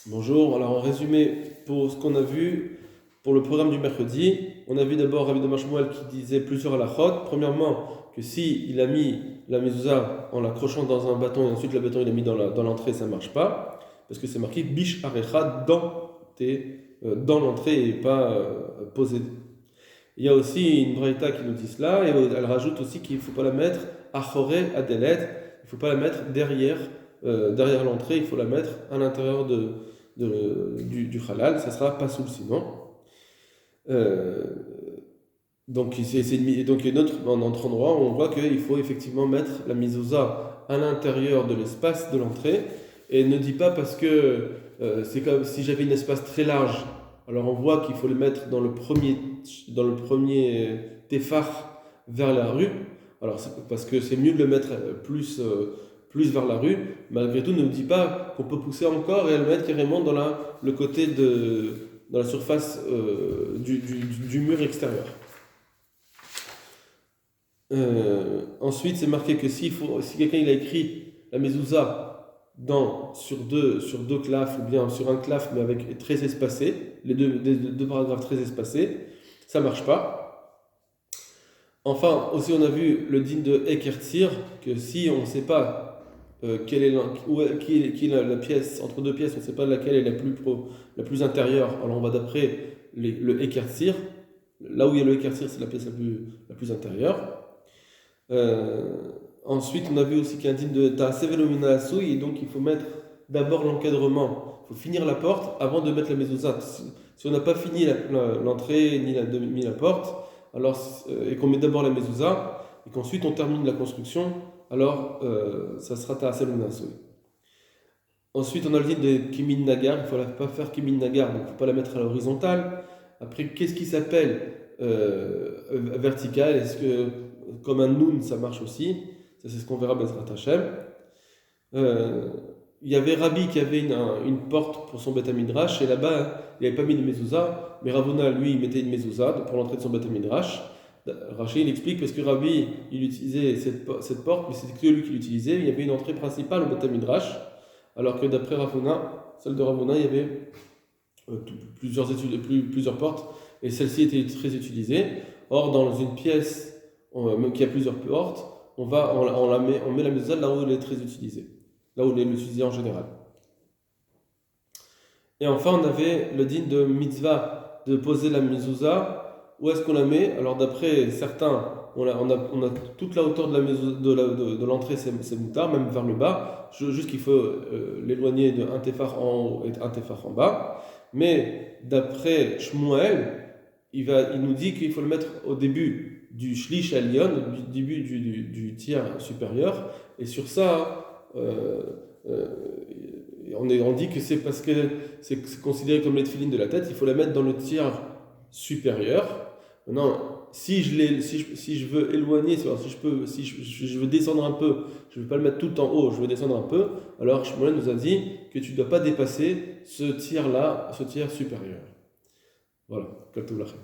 Bonjour, alors en résumé, pour ce qu'on a vu, pour le programme du mercredi, on a vu d'abord Rabbi Dommar Shmuel qui disait plusieurs halachot. Premièrement, que si il a mis la mezouza en l'accrochant dans un bâton et ensuite le bâton il a mis dans l'entrée, ça ne marche pas, parce que c'est marqué Bish Arecha dans l'entrée et pas posé. Il y a aussi une braïta qui nous dit cela, et elle rajoute aussi qu'il ne faut pas la mettre achoré adelet, il ne faut pas la mettre derrière l'entrée, il faut la mettre à l'intérieur du halal, ça sera pas soul sinon. Donc, donc un autre endroit où on voit qu'il faut effectivement mettre la mezouza à l'intérieur de l'espace de l'entrée, et ne dit pas parce que c'est comme si j'avais un espace très large. Alors on voit qu'il faut le mettre dans le premier tefar vers la rue. Alors c'est parce que c'est mieux de le mettre plus vers la rue. Malgré tout, ne dit pas qu'on peut pousser encore et le mettre carrément dans le côté dans la surface du mur extérieur. Ensuite, c'est marqué que si quelqu'un il a écrit la mezouza sur deux claves ou bien sur un clave mais avec très espacé, les deux paragraphes très espacés, ça marche pas. Enfin, aussi on a vu le din de Ekertzir, que si on ne sait pas quelle est la pièce, entre deux pièces, on ne sait pas laquelle est la plus intérieure, alors on va d'après le Ekertzir, là où il y a le Ekertzir, c'est la pièce la plus intérieure. Ensuite, on a vu aussi qu'il y a un din de Ta'aseh velo min ha'asui, et donc il faut mettre d'abord l'encadrement. Il faut finir la porte avant de mettre la mezouza. Si on n'a pas fini l'entrée ni la porte, alors, et qu'on met d'abord la mezouza, et qu'ensuite on termine la construction, alors ça sera Ta'aseh velo min ha'asui. Ensuite, on a le din de Kimin Nagar, il ne faut pas faire Kimin Nagar, donc il ne faut pas la mettre à l'horizontale. Après, qu'est-ce qui s'appelle vertical? Est-ce que comme un noun, ça marche aussi? Ça, c'est ce qu'on verra Bezrat Hashem. Il y avait Rabbi qui avait une porte pour son Beth Midrash, et là-bas, il n'avait pas mis de mezouza, mais Ravuna, lui, il mettait une mezouza pour l'entrée de son Beth Midrash. Rashi, il explique parce que Rabbi, il utilisait cette porte, mais c'était que lui qui l'utilisait. Il y avait une entrée principale au Beth Midrash, alors que d'après Ravuna, celle de Ravuna, il y avait plusieurs portes, et celle-ci était très utilisée. Or, dans une pièce qui a plusieurs portes, on met la mezouza là où elle est très utilisée, là où elle est utilisée en général. Et enfin, on avait le din de mitzvah de poser la mezouza. Où est-ce qu'on la met? Alors, d'après certains, on a toute la hauteur de l'entrée, c'est moutard, même vers le bas, juste qu'il faut l'éloigner d'un tefar en haut et un tefar en bas. Mais d'après Shmuel, il nous dit qu'il faut le mettre au début du shlish alyon, du début du tiers supérieur, et sur ça, on dit que c'est parce que c'est considéré comme les tefilines de la tête, il faut la mettre dans le tiers supérieur. Maintenant, si je veux éloigner, si je veux descendre un peu, je ne veux pas le mettre tout en haut, je veux descendre un peu, alors Shmuel nous a dit que tu ne dois pas dépasser ce tiers-là, ce tiers supérieur. Voilà, Katoulachem.